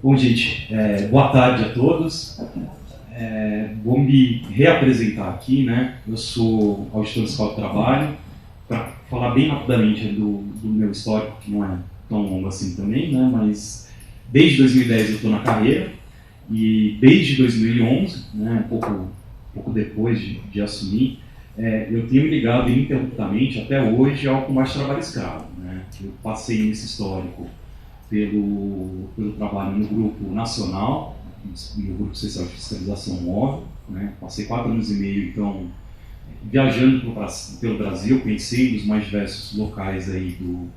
Bom, gente, boa tarde a todos. Vou me reapresentar aqui, né? Eu sou auditor fiscal do trabalho, para falar bem rapidamente do meu histórico, que não é tão longo assim também, né? Mas desde 2010 eu estou na carreira e desde 2011, né, um pouco depois de assumir, eu tenho me ligado ininterruptamente até hoje ao combate ao trabalho escravo, né? Eu passei nesse histórico pelo trabalho no grupo nacional, no grupo especial de fiscalização móvel, né? Passei 4 anos e meio, então, viajando pelo Brasil, conhecendo os mais diversos locais aí do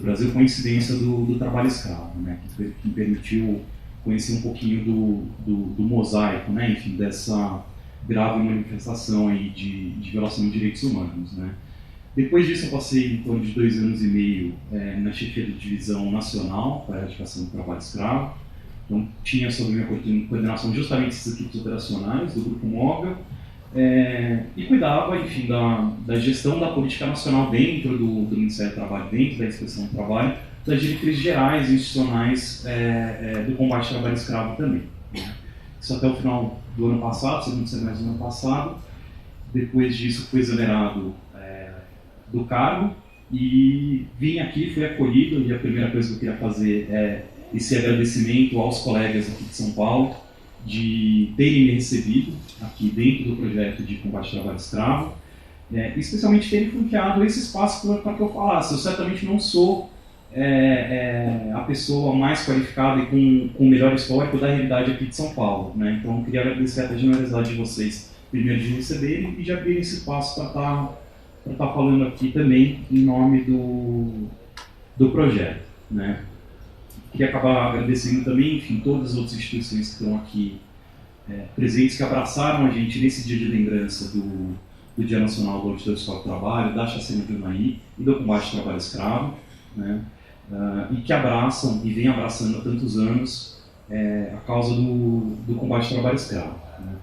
Brasil, com a incidência do trabalho escravo, né? Que me permitiu conhecer um pouquinho do mosaico, né? Enfim, dessa grave manifestação aí de violação de direitos humanos, né? Depois disso, eu passei em torno de 2 anos e meio na chefia de divisão nacional para a erradicação do trabalho escravo. Então, tinha sob minha coordenação justamente essas equipes operacionais do Grupo Móvel e cuidava, enfim, da gestão da política nacional dentro do Ministério do Trabalho, dentro da Inspeção do Trabalho, das diretrizes gerais e institucionais do combate ao trabalho escravo também, né? Isso até o final do ano passado, segundo semestre do ano passado. Depois disso, fui exonerado do cargo e vim aqui, fui acolhido, e a primeira coisa que eu queria fazer é esse agradecimento aos colegas aqui de São Paulo de terem me recebido aqui dentro do projeto de combate ao trabalho escravo, especialmente terem confiado esse espaço para que eu falasse. Eu certamente não sou a pessoa mais qualificada e com o melhor histórico da realidade aqui de São Paulo, né? Então eu queria agradecer a generosidade de vocês, primeiro, de receberem e de abrir esse espaço para estar falando aqui também em nome do projeto, né? Queria acabar agradecendo também, enfim, todas as outras instituições que estão aqui presentes, que abraçaram a gente nesse dia de lembrança do Dia Nacional do Auditor Fiscal do Trabalho, da Chacina de Unai e do combate ao trabalho escravo, né? E que abraçam e vêm abraçando há tantos anos a causa do combate ao trabalho escravo, né?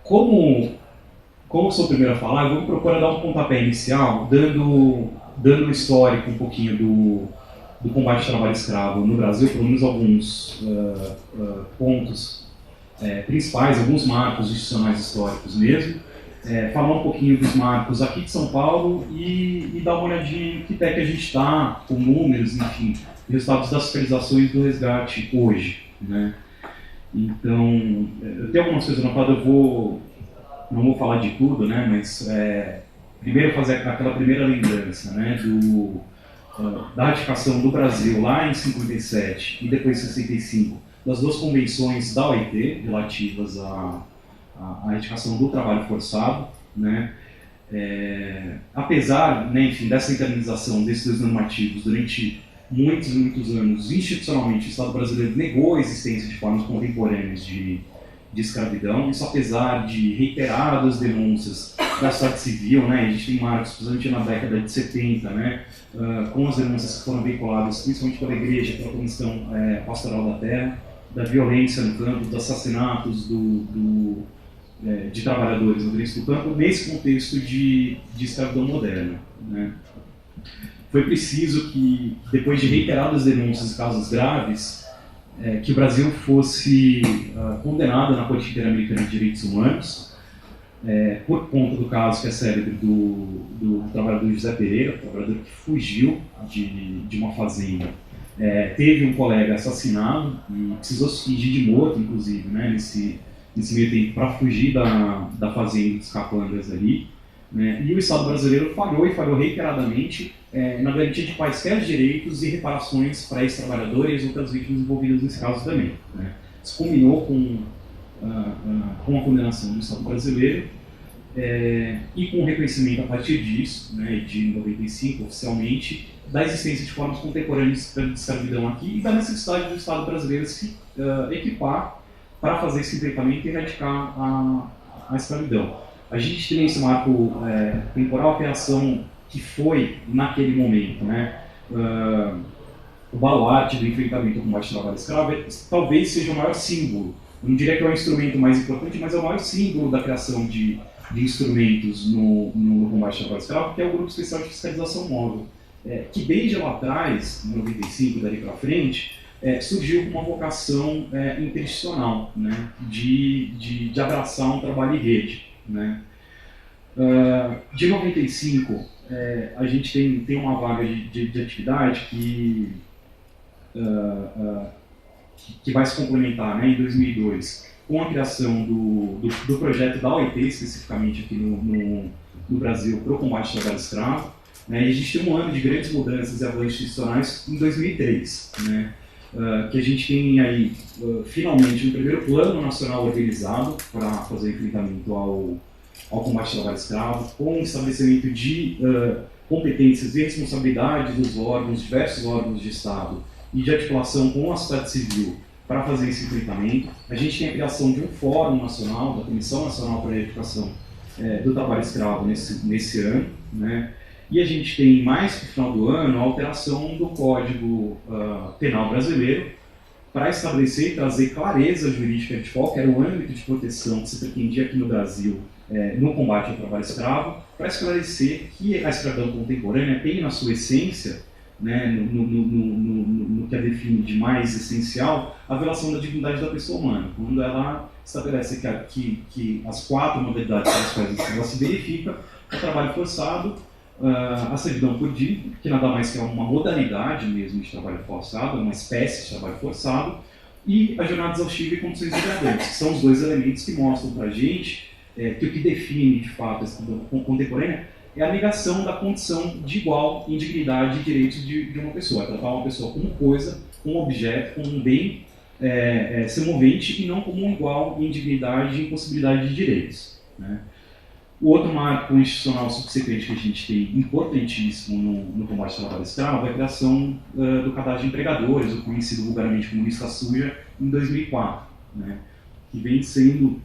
Como eu sou o primeiro a falar, eu vou procurar dar um pontapé inicial, dando um histórico um pouquinho do combate ao trabalho escravo no Brasil, pelo menos alguns pontos principais, alguns marcos institucionais históricos mesmo, falar um pouquinho dos marcos aqui de São Paulo e dar uma olhadinha em que pé que a gente está, com números, enfim, resultados das fiscalizações do resgate hoje, né? Então, eu tenho algumas coisas anotadas, não vou falar de tudo, né, mas primeiro fazer aquela primeira lembrança, né, da ratificação do Brasil lá em 57 e depois em 65, das 2 convenções da OIT relativas à erradicação do trabalho forçado, né? Apesar, né, enfim, dessa internalização desses 2 normativos durante muitos e muitos anos, institucionalmente o Estado brasileiro negou a existência de formas contemporâneas de escravidão, isso apesar de reiteradas denúncias da sociedade civil, né? A gente tem marcos, principalmente na década de 70, né? Com as denúncias que foram veiculadas, principalmente pela Igreja, pela Comissão Pastoral da Terra, da violência no campo, dos assassinatos de trabalhadores no direito do campo, nesse contexto de escravidão moderna, né? Foi preciso que, depois de reiteradas denúncias de casos graves, que o Brasil fosse condenado na Corte Interamericana de Direitos Humanos, por conta do caso que é célebre do trabalhador José Pereira, trabalhador que fugiu de uma fazenda, teve um colega assassinado e precisou se fingir de morto, inclusive, né, nesse meio tempo, para fugir da fazenda dos capangas ali, né? E o Estado brasileiro falhou reiteradamente na garantia de quaisquer direitos e reparações para esses trabalhadores e outras vítimas envolvidas nesse caso também, né? Isso culminou com a condenação do Estado brasileiro e com o reconhecimento a partir disso, né, de 95 oficialmente, da existência de formas contemporâneas de escravidão aqui e da necessidade do Estado brasileiro se equipar para fazer esse enfrentamento e erradicar a escravidão. A gente tem esse marco temporal, a operação que foi naquele momento, né, o baluarte do enfrentamento ao combate ao trabalho escravo, talvez seja o maior símbolo. Eu não diria que é o instrumento mais importante, mas é o maior símbolo da criação de instrumentos no combate ao trabalho escravo, que é o Grupo Especial de Fiscalização Móvel, que desde lá atrás, em 95, dali para frente, surgiu com uma vocação interinstitucional, né, de abraçar um trabalho em rede, né. De 95, a gente tem uma vaga de atividade que vai se complementar, né, em 2002 com a criação do projeto da OIT, especificamente aqui no Brasil, para o combate ao trabalho escravo, né, e a gente tem um ano de grandes mudanças e avanços institucionais em 2003, né, que a gente tem aí, finalmente, um primeiro plano nacional organizado para fazer enfrentamento ao combate ao trabalho escravo, com o estabelecimento de competências e responsabilidades dos órgãos, diversos órgãos de Estado, e de articulação com a sociedade civil para fazer esse enfrentamento. A gente tem a criação de um Fórum Nacional, da Comissão Nacional para a Erradicação do Trabalho Escravo nesse ano, né? E a gente tem, mais para o final do ano, a alteração do Código Penal Brasileiro para estabelecer e trazer clareza jurídica de qual era o âmbito de proteção que se pretendia aqui no Brasil no combate ao trabalho escravo, para esclarecer que a escravidão contemporânea tem na sua essência, né, no que a define de mais essencial, a violação da dignidade da pessoa humana, quando ela estabelece que as 4 modalidades pelas quais ela se verifica: o trabalho forçado, a servidão por dívida, que nada mais que é uma modalidade mesmo de trabalho forçado, uma espécie de trabalho forçado, e a jornada exaustiva e condições degradantes, que são os 2 elementos que mostram para a gente que o que define, de fato, a escravidão contemporânea é a negação da condição de igual indignidade e direitos de uma pessoa. Tratar uma pessoa como coisa, como objeto, como um bem semovente, e não como um igual indignidade e impossibilidade de direitos, né? O outro marco institucional subsequente que a gente tem, importantíssimo no combate ao trabalho escravo, é a criação do cadastro de empregadores, o conhecido vulgarmente como lista suja, em 2004, né? Que vem sendo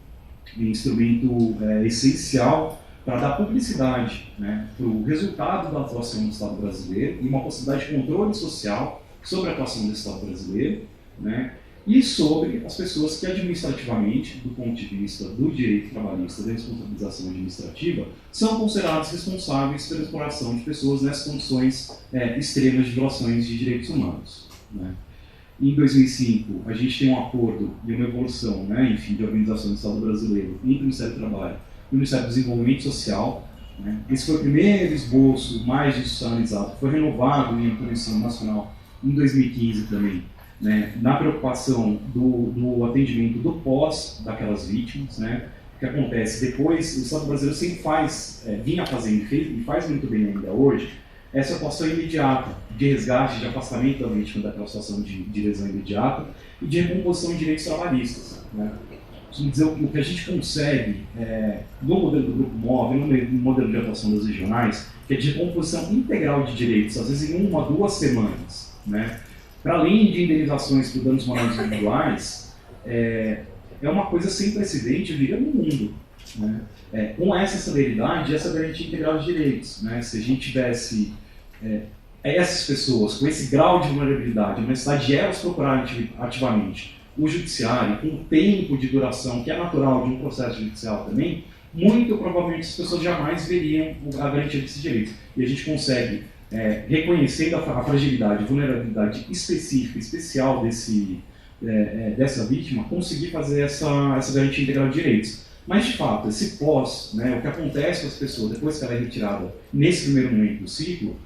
um instrumento essencial para dar publicidade, né, para o resultado da atuação do Estado brasileiro e uma possibilidade de controle social sobre a atuação do Estado brasileiro, né, e sobre as pessoas que administrativamente, do ponto de vista do direito trabalhista, da responsabilização administrativa, são considerados responsáveis pela exploração de pessoas nessas condições extremas de violações de direitos humanos, né. Em 2005, a gente tem um acordo e uma evolução, né, enfim, de organização do Estado brasileiro entre o Ministério do Trabalho e o Ministério do Desenvolvimento Social, né. Esse foi o primeiro esboço mais institucionalizado, foi renovado em Comissão Nacional em 2015 também, né, na preocupação do atendimento do pós daquelas vítimas, né. O que acontece depois, o Estado brasileiro sempre vinha fazendo e faz muito bem ainda hoje, essa atuação imediata de resgate, de afastamento da vítima daquela situação de lesão imediata e de recomposição de direitos trabalhistas, né. Dizer, o que a gente consegue no modelo do Grupo Móvel, no modelo de atuação das regionais, que é de recomposição integral de direitos, às vezes em 1 a 2 semanas, né, para além de indenizações por danos morais individuais, é uma coisa sem precedente, eu diria, no mundo, né. Com essa celeridade e essa garantia integral de direitos, né. Se a gente tivesse essas pessoas com esse grau de vulnerabilidade, a necessidade de elas procurarem ativamente o judiciário, com o tempo de duração que é natural de um processo judicial também, muito provavelmente as pessoas jamais veriam a garantia desses direitos. E a gente consegue, reconhecendo a fragilidade, a vulnerabilidade específica, especial dessa vítima, conseguir fazer essa garantia integral de direitos. Mas, de fato, esse pós, né, o que acontece com as pessoas depois que ela é retirada nesse primeiro momento do ciclo,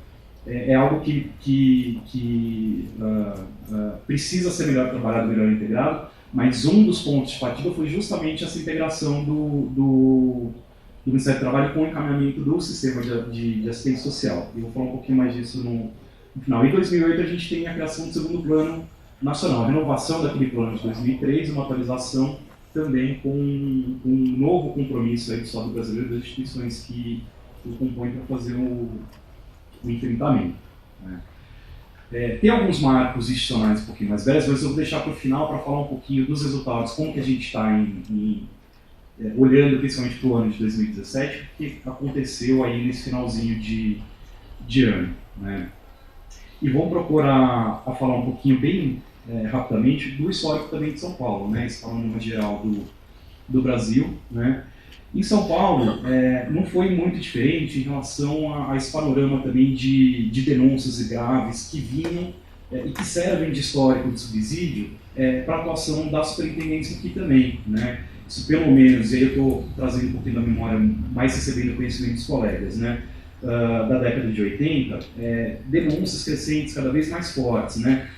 é algo que precisa ser melhor trabalhado, melhor integrado, mas um dos pontos de partida foi justamente essa integração do Ministério do Trabalho com o encaminhamento do sistema de assistência social. Eu vou falar um pouquinho mais disso no final. Em 2008, a gente tem a criação do segundo plano nacional, a renovação daquele plano de 2003, uma atualização também com um novo compromisso aí do Estado brasileiro das instituições que o compõem para fazer o enfrentamento, né. Tem alguns marcos institucionais um pouquinho mais velhos, mas eu vou deixar para o final para falar um pouquinho dos resultados, como que a gente está olhando principalmente para o ano de 2017, o que aconteceu aí nesse finalzinho de ano, né. E vamos procurar a falar um pouquinho bem rapidamente do histórico também de São Paulo, né, esse panorama geral do Brasil, né. Em São Paulo, não foi muito diferente em relação a esse panorama também de denúncias graves que vinham e que servem de histórico de subsídio para a atuação da superintendência aqui também, né? Isso pelo menos, e aí eu estou trazendo um pouquinho da memória, mais recebendo conhecimento dos colegas, né? Da década de 80, denúncias crescentes cada vez mais fortes, né?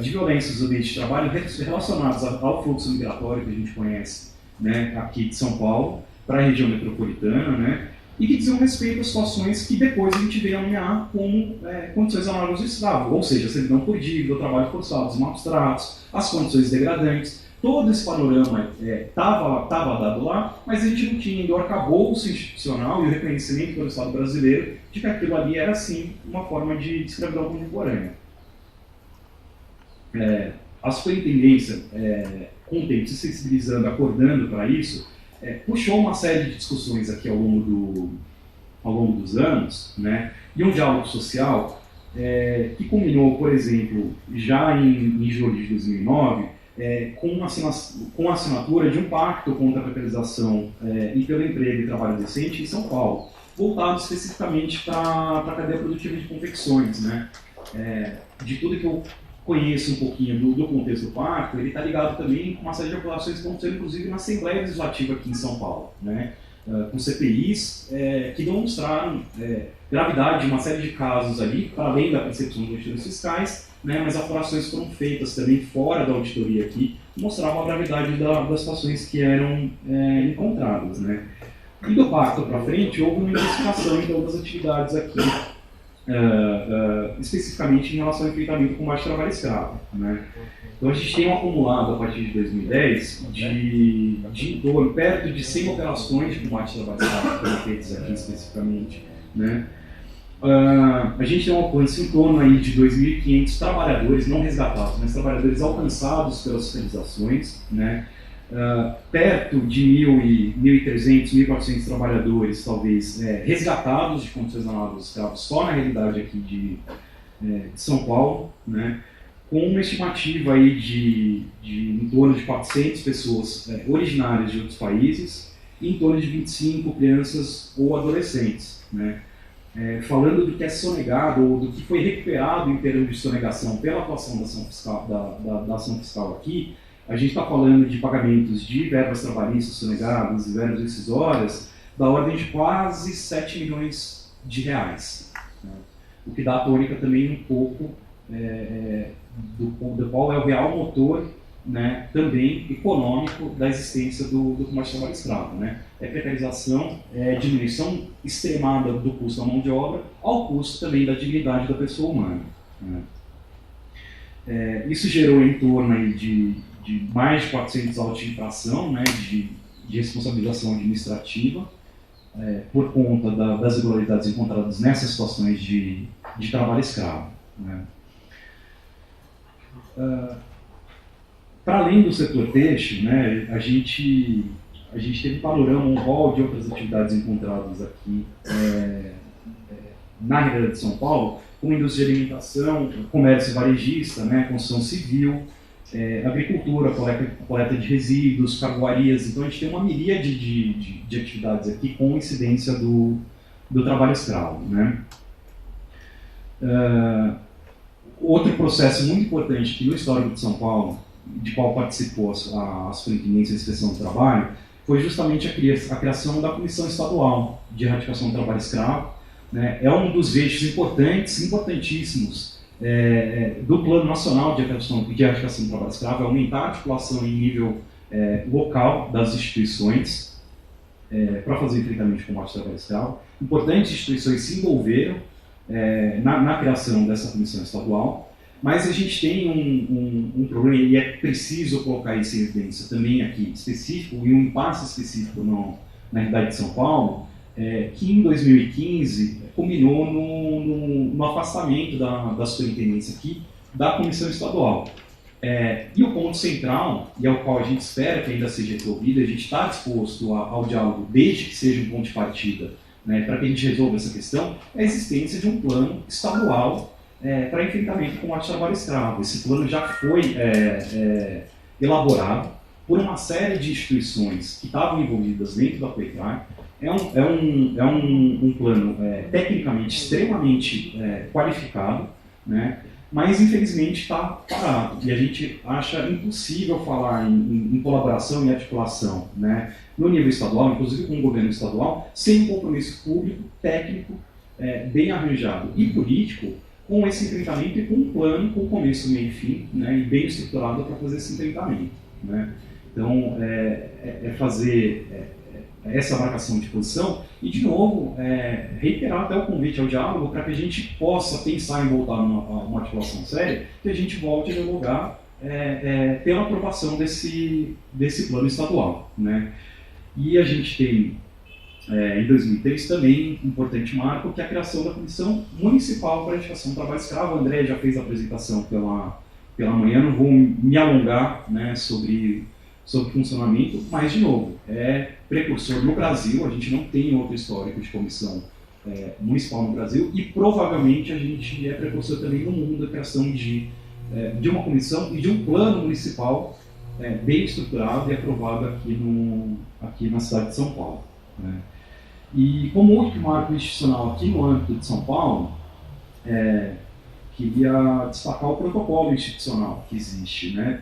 De violências no ambiente de trabalho relacionadas ao fluxo migratório que a gente conhece, né? Aqui de São Paulo, para a região metropolitana, né? E que dizem respeito a situações que depois a gente veio a nomear como condições análogas de escravo, ou seja, servidão por dívida, o trabalho forçado, os maus tratos, as condições degradantes. Todo esse panorama estava dado lá, mas a gente não tinha ainda o arcabouço institucional e o reconhecimento pelo Estado brasileiro de que aquilo ali era, sim, uma forma de escravidão contemporânea. A superintendência, com o tempo se sensibilizando, acordando para isso, puxou uma série de discussões aqui ao longo dos anos, né, e um diálogo social que culminou, por exemplo, já em julho de 2009, com a assinatura de um pacto contra a precarização e pelo emprego e trabalho decente em São Paulo, voltado especificamente para a cadeia produtiva de confecções, né. De tudo que eu conheço um pouquinho do contexto do pacto, ele está ligado também com uma série de operações que aconteceram, inclusive, na Assembleia Legislativa aqui em São Paulo, né? Com CPIs que demonstraram gravidade de uma série de casos ali, para além da percepção dos auditores fiscais, né? Mas apurações foram feitas também fora da auditoria aqui, que mostravam a gravidade das situações que eram encontradas, né? E do pacto para frente, houve uma intensificação então das atividades aqui, especificamente em relação ao enfrentamento do combate ao trabalho escravo, né? Então a gente tem um acumulado a partir de 2010 de perto de 100 operações de combate ao trabalho escravo que foram feitas aqui especificamente, né? A gente tem um alcance em torno aí de 2.500 trabalhadores não resgatados, mas trabalhadores alcançados pelas fiscalizações, né? Perto de 1.300, 1.400 trabalhadores, talvez, resgatados de condições análogas aos escravos, só na realidade aqui de São Paulo, né? Com uma estimativa aí de em torno de 400 pessoas originárias de outros países e em torno de 25 crianças ou adolescentes, né? Falando do que é sonegado ou do que foi recuperado em termos de sonegação pela atuação da ação fiscal, da ação fiscal aqui, a gente está falando de pagamentos de verbas trabalhistas sonegadas e verbas rescisórias da ordem de quase 7 milhões de reais, né? O que dá a tônica também um pouco do qual é o real motor, né, também econômico da existência do combate ao trabalho escravo, né? Precarização, diminuição extremada do custo da mão de obra ao custo também da dignidade da pessoa humana, né? Isso gerou em torno aí de mais de 400 autos de infração, né, de responsabilização administrativa, por conta das irregularidades encontradas nessas situações de trabalho escravo, né? Para além do setor têxtil, né, a gente teve um panorama, um rol de outras atividades encontradas aqui na realidade de São Paulo, como indústria de alimentação, comércio varejista, né, construção civil, agricultura, coleta de resíduos, carvoarias. Então a gente tem uma miríade de atividades aqui com incidência do trabalho escravo, né? Outro processo muito importante que no histórico de São Paulo, de qual participou a Superintendência de Inspeção do Trabalho, foi justamente a criação da Comissão Estadual de Erradicação do Trabalho Escravo, né? É um dos eixos importantíssimos do Plano Nacional de Erradicação do Trabalho Escravo, é aumentar a articulação em nível local das instituições para fazer enfrentamento de combate ao trabalho escravo. Importantes instituições se envolveram na criação dessa comissão estadual, mas a gente tem um problema, e é preciso colocar isso em evidência também aqui, específico, e um impasse específico na realidade de São Paulo, que em 2015 culminou no afastamento da superintendência aqui da comissão estadual. E o ponto central, e ao qual a gente espera que ainda seja resolvido, a gente está disposto ao diálogo desde que seja um ponto de partida, né, para que a gente resolva essa questão, é a existência de um plano estadual para enfrentamento com o combate ao trabalho escravo. Esse plano já foi elaborado por uma série de instituições que estavam envolvidas dentro da COETRAI. É um plano tecnicamente extremamente qualificado, né, mas infelizmente está parado. E a gente acha impossível falar em colaboração e articulação, né, no nível estadual, inclusive com o governo estadual, sem um compromisso público, técnico, bem arranjado e político, com esse enfrentamento e com um plano com começo, meio e fim, né, e bem estruturado para fazer esse enfrentamento. Né. Então, fazer essa marcação de posição e, de novo, reiterar até o convite ao diálogo para que a gente possa pensar em voltar numa articulação séria, que a gente volte a dialogar pela aprovação desse plano estadual. Né? E a gente tem, em 2003, também um importante marco, que é a criação da Comissão Municipal para a Erradicação do Trabalho Escravo. O André já fez a apresentação pela manhã, não vou me alongar, né, sobre funcionamento, mas, de novo, é precursor no Brasil, a gente não tem outro histórico de comissão municipal no Brasil, e provavelmente a gente é precursor também no mundo da criação de uma comissão e de um plano municipal bem estruturado e aprovado aqui na cidade de São Paulo. Né? E como último marco institucional aqui no âmbito de São Paulo, queria destacar o protocolo institucional que existe, né?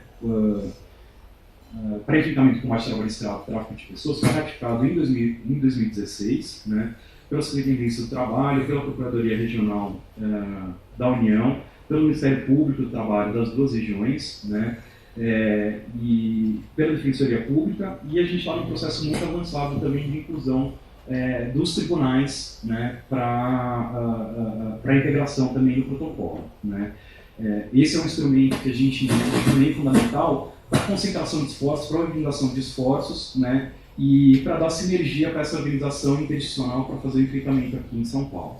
Para enfrentamento do combate ao trabalho escravo e tráfico de pessoas, foi ratificado em 2016, né, pela Superintendência do Trabalho, pela Procuradoria Regional da União, pelo Ministério Público do Trabalho das duas regiões, né, e pela Defensoria Pública, e a gente está num processo muito avançado também de inclusão dos tribunais, né, para a integração também do protocolo. Né. Esse é um instrumento que a gente entende também fundamental para a concentração de esforços, para a organização de esforços, né, e para dar sinergia para essa organização interinstitucional para fazer o enfrentamento aqui em São Paulo.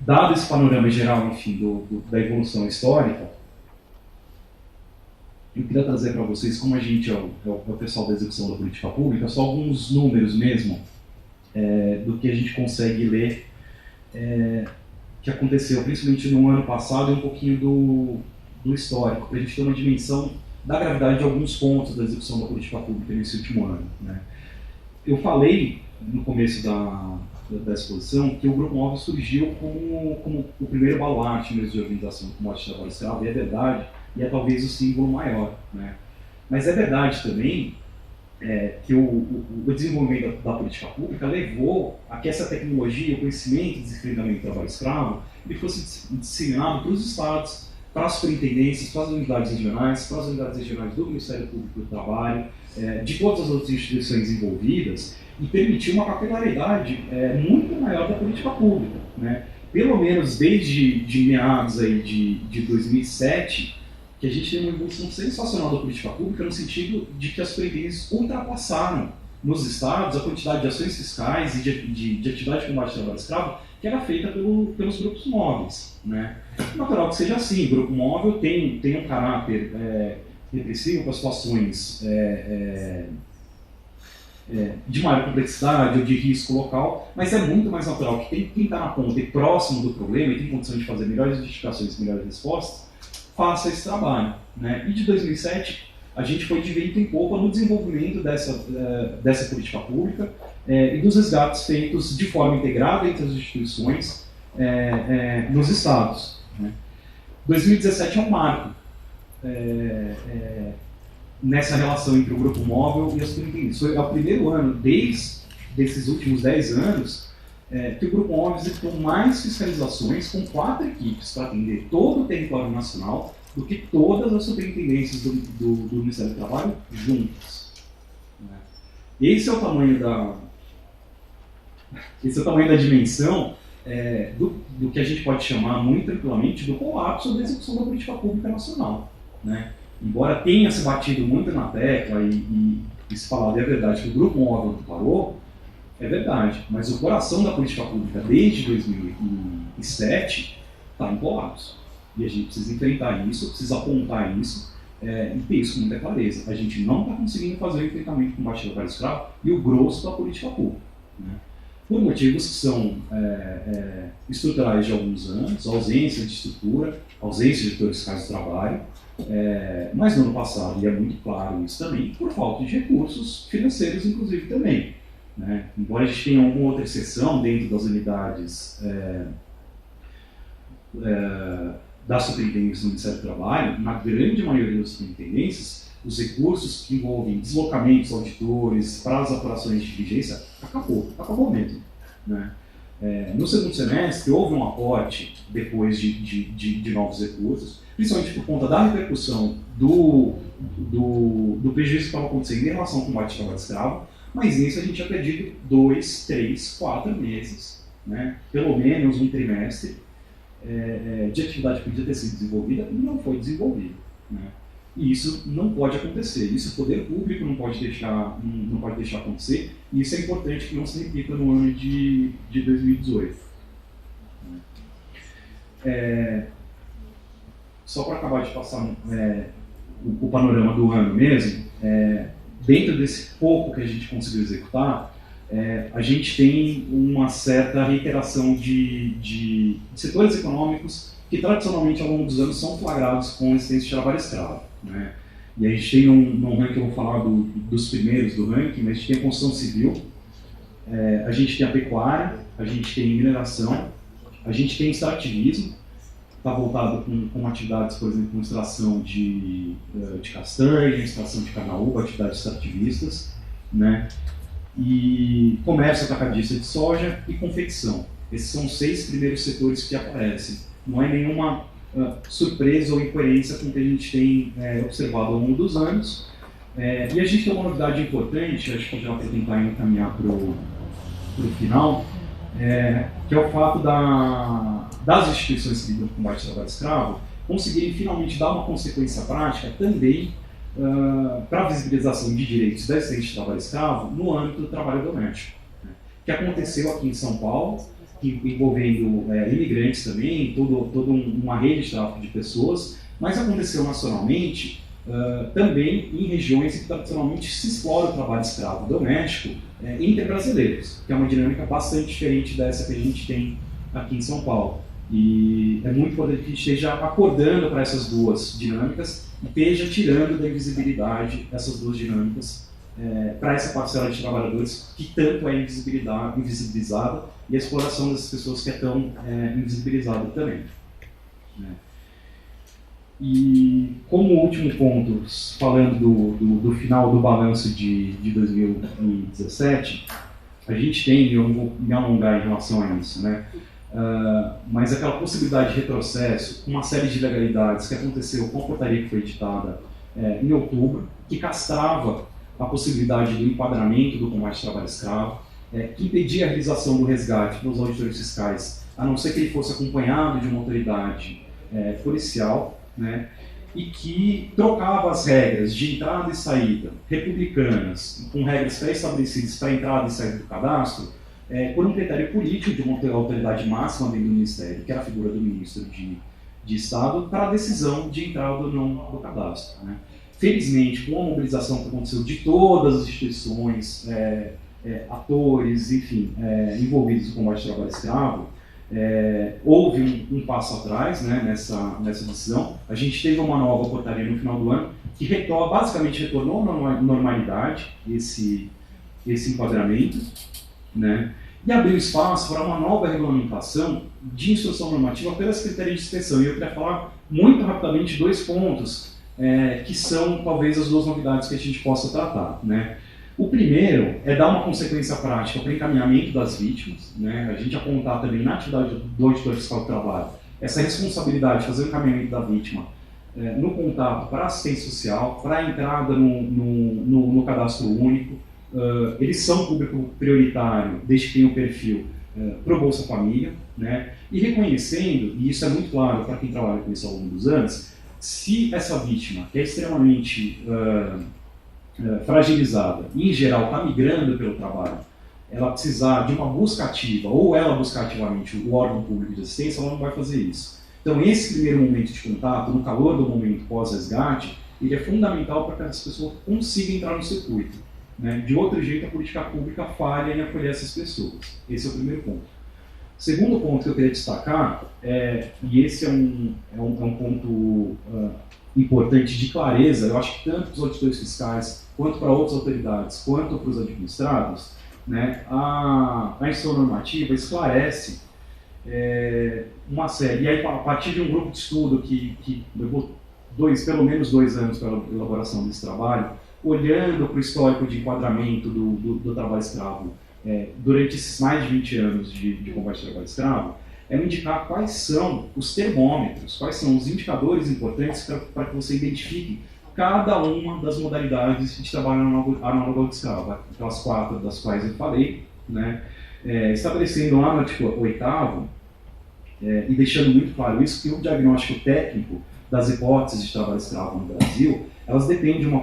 Dado esse panorama geral, enfim, da evolução histórica, eu queria trazer para vocês, como a gente é o pessoal da execução da política pública, só alguns números mesmo do que a gente consegue ler que aconteceu, principalmente no ano passado, e um pouquinho do histórico, para a gente ter uma dimensão da gravidade de alguns pontos da execução da política pública nesse último ano. Né? Eu falei, no começo da exposição, que o Grupo Móvel surgiu como o primeiro baluarte mesmo de organização do combate ao trabalho escravo, e é verdade, e é talvez o símbolo maior. Né? Mas é verdade também que o desenvolvimento da política pública levou a que essa tecnologia, o conhecimento de enfrentamento do trabalho escravo, ele fosse disseminado para os estados, para as superintendências, para as unidades regionais, do Ministério Público do Trabalho, de todas as outras instituições envolvidas, e permitiu uma capilaridade muito maior da política pública. Né? Pelo menos desde meados aí de 2007, que a gente tem uma evolução sensacional da política pública no sentido de que as superintendências ultrapassaram nos estados a quantidade de ações fiscais e de atividade de combate ao trabalho escravo que era feita pelos grupos móveis. Né? Natural que seja assim, o grupo móvel tem um caráter repressivo para situações de maior complexidade ou de risco local, mas é muito mais natural que quem está na ponta e próximo do problema e tem condição de fazer melhores identificações e melhores respostas, faça esse trabalho. Né? E de 2007, a gente foi de vento em popa no desenvolvimento dessa política pública e dos resgates feitos de forma integrada entre as instituições nos estados. Né? 2017 é um marco nessa relação entre o Grupo Móvel e as superintendências. É o primeiro ano, desde esses últimos 10 anos, que o Grupo Móvel executou mais fiscalizações com 4 equipes para atender todo o território nacional do que todas as superintendências do Ministério do Trabalho juntas. Né? Esse é o tamanho da dimensão do que a gente pode chamar muito tranquilamente do colapso da execução da política pública nacional. Né? Embora tenha se batido muito na tecla e se falado, é verdade, que o Grupo Móvel parou, é verdade, mas o coração da política pública desde 2007 está em colapso. E a gente precisa enfrentar isso, precisa apontar isso e ter isso com muita clareza. A gente não está conseguindo fazer o enfrentamento com o combate ao trabalho escravo e o grosso da política pública. Né? Por motivos que são estruturais de alguns anos, ausência de estrutura, ausência de gestores fiscais do trabalho, mas no ano passado, e é muito claro isso também, por falta de recursos financeiros, inclusive também. Né? Embora a gente tenha alguma outra exceção dentro das unidades das superintendências do Ministério do Trabalho, na grande maioria das superintendências, os recursos que envolvem deslocamentos, auditores, prazos, apurações de diligência, acabou mesmo, né? No segundo semestre, houve um aporte depois de novos recursos, principalmente por conta da repercussão do prejuízo que estava acontecendo em relação ao combate ao trabalho escravo, mas nisso a gente tinha perdido 2, 3, 4 meses, né? Pelo menos um trimestre de atividade que podia ter sido desenvolvida e não foi desenvolvida, né? E isso não pode acontecer, isso o poder público não pode deixar acontecer, e isso é importante que não se repita no ano de 2018. Só para acabar de passar o panorama do ano mesmo, dentro desse pouco que a gente conseguiu executar, a gente tem uma certa reiteração de setores econômicos que tradicionalmente ao longo dos anos são flagrados com existência de trabalho escravo, né? E a gente tem num ranking, eu vou falar dos primeiros do ranking, mas a gente tem a construção civil, a gente tem a pecuária, a gente tem mineração, a gente tem extrativismo, está voltado com atividades, por exemplo, com extração de castanha, extração de cana-uva, atividades extrativistas, né? E comércio atacadista de soja e confecção. Esses são os 6 primeiros setores que aparecem. Não é nenhuma surpresa ou incoerência com o que a gente tem observado ao longo dos anos. E a gente tem uma novidade importante, acho que já para tentar encaminhar para o final, que é o fato das instituições que lidam com o combate ao trabalho escravo conseguirem finalmente dar uma consequência prática também para a visibilização de direitos da existência de trabalho escravo no âmbito do trabalho doméstico, né? Que aconteceu aqui em São Paulo, envolvendo imigrantes também, toda uma rede de tráfico de pessoas, mas aconteceu nacionalmente também em regiões em que tradicionalmente se explora o trabalho escravo doméstico entre brasileiros, que é uma dinâmica bastante diferente dessa que a gente tem aqui em São Paulo. E é muito importante que a gente esteja acordando para essas duas dinâmicas e esteja tirando da invisibilidade essas duas dinâmicas para essa parcela de trabalhadores que tanto é invisibilizada e a exploração dessas pessoas que é tão invisibilizada também, né? E como último ponto, falando do final do balanço de 2017, a gente tem, eu não vou me alongar em relação a isso, né? Mas aquela possibilidade de retrocesso, uma série de ilegalidades que aconteceu com a portaria que foi editada em outubro, que castrava a possibilidade do enquadramento do combate ao trabalho escravo, que impedia a realização do resgate para os auditores fiscais, a não ser que ele fosse acompanhado de uma autoridade policial, né? E que trocava as regras de entrada e saída republicanas, com regras pré-estabelecidas para entrada e saída do cadastro, por um critério político de uma autoridade máxima dentro do Ministério, que era a figura do ministro de Estado, para a decisão de entrada ou não do cadastro, né? Felizmente, com a mobilização que aconteceu de todas as instituições, atores, enfim, envolvidos no combate ao trabalho escravo, houve um passo atrás, né, nessa decisão. A gente teve uma nova portaria no final do ano que basicamente retornou à normalidade esse enquadramento, né, e abriu espaço para uma nova regulamentação de instrução normativa pelas secretarias de inspeção. E eu queria falar muito rapidamente 2 pontos que são talvez as 2 novidades que a gente possa tratar, né. O primeiro é dar uma consequência prática para o encaminhamento das vítimas, né? A gente apontar também na atividade do auditor fiscal do trabalho essa responsabilidade de fazer o encaminhamento da vítima no contato para a assistência social, para a entrada no cadastro único. Eles são público prioritário, desde que tenham o perfil para o Bolsa Família, né? E reconhecendo, e isso é muito claro para quem trabalha com isso ao longo dos anos, se essa vítima, que é extremamente fragilizada e, em geral, está migrando pelo trabalho, ela precisar de uma busca ativa, ou ela buscar ativamente o órgão público de assistência, ela não vai fazer isso. Então, esse primeiro momento de contato, no calor do momento pós-resgate, ele é fundamental para que essa pessoa consiga entrar no circuito, né? De outro jeito, a política pública falha em acolher essas pessoas. Esse é o primeiro ponto. O segundo ponto que eu queria destacar, e esse é um ponto importante de clareza, eu acho que tanto para os auditores fiscais, quanto para outras autoridades, quanto para os administrados, né, a instrução normativa esclarece uma série. E aí, a partir de um grupo de estudo que levou pelo menos 2 anos para a elaboração desse trabalho, olhando para o histórico de enquadramento do trabalho escravo durante esses mais de 20 anos de combate ao trabalho escravo, é indicar quais são os termômetros, quais são os indicadores importantes para que você identifique cada uma das modalidades de trabalho análogo ao escravo, aquelas 4 das quais eu falei, né? Estabelecendo lá no artigo 8º, e deixando muito claro isso, que o diagnóstico técnico das hipóteses de trabalho escravo no Brasil, elas dependem de uma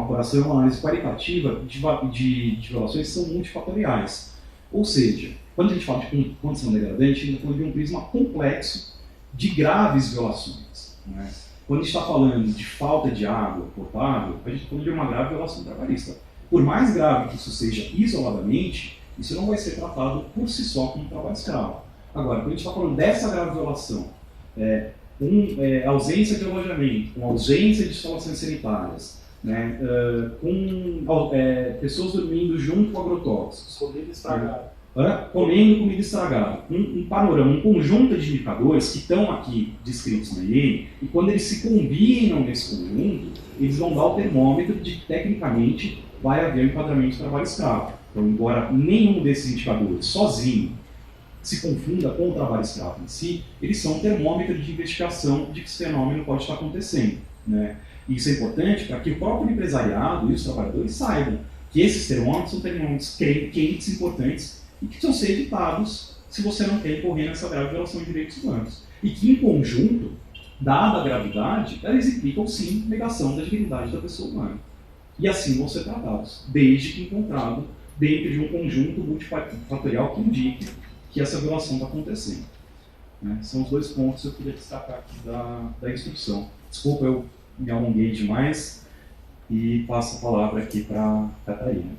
apuração e uma análise qualitativa de violações que são multifatoriais. Ou seja, quando a gente fala de condição degradante, a gente está falando de um prisma complexo de graves violações, né? Quando a gente está falando de falta de água potável, a gente está falando de uma grave violação trabalhista. Por mais grave que isso seja isoladamente, isso não vai ser tratado por si só como trabalho escravo. Agora, quando a gente está falando dessa grave violação, ausência de alojamento, com ausência de instalações sanitárias, né, com pessoas dormindo junto com agrotóxicos, Comida estragada. comendo comida estragada, um panorama, um conjunto de indicadores que estão aqui descritos na IEM, e quando eles se combinam nesse conjunto, eles vão dar o termômetro de que, tecnicamente, vai haver um enquadramento de trabalho escravo. Então, embora nenhum desses indicadores, sozinho, se confunda com o trabalho escravo em si, eles são um termômetro de investigação de que esse fenômeno pode estar acontecendo, né? E isso é importante para que o próprio empresariado e os trabalhadores saibam que esses termômetros são termômetros quentes, importantes, e que precisam ser evitados se você não quer incorrer nessa grave violação de direitos humanos. E que, em conjunto, dada a gravidade, elas implicam, sim, negação da dignidade da pessoa humana. E assim vão ser tratados, desde que encontrado dentro de um conjunto multifatorial que indique que essa violação está acontecendo, né? São os 2 pontos que eu queria destacar aqui da instrução. Desculpa, eu me alonguei demais e passo a palavra aqui para a Catarina.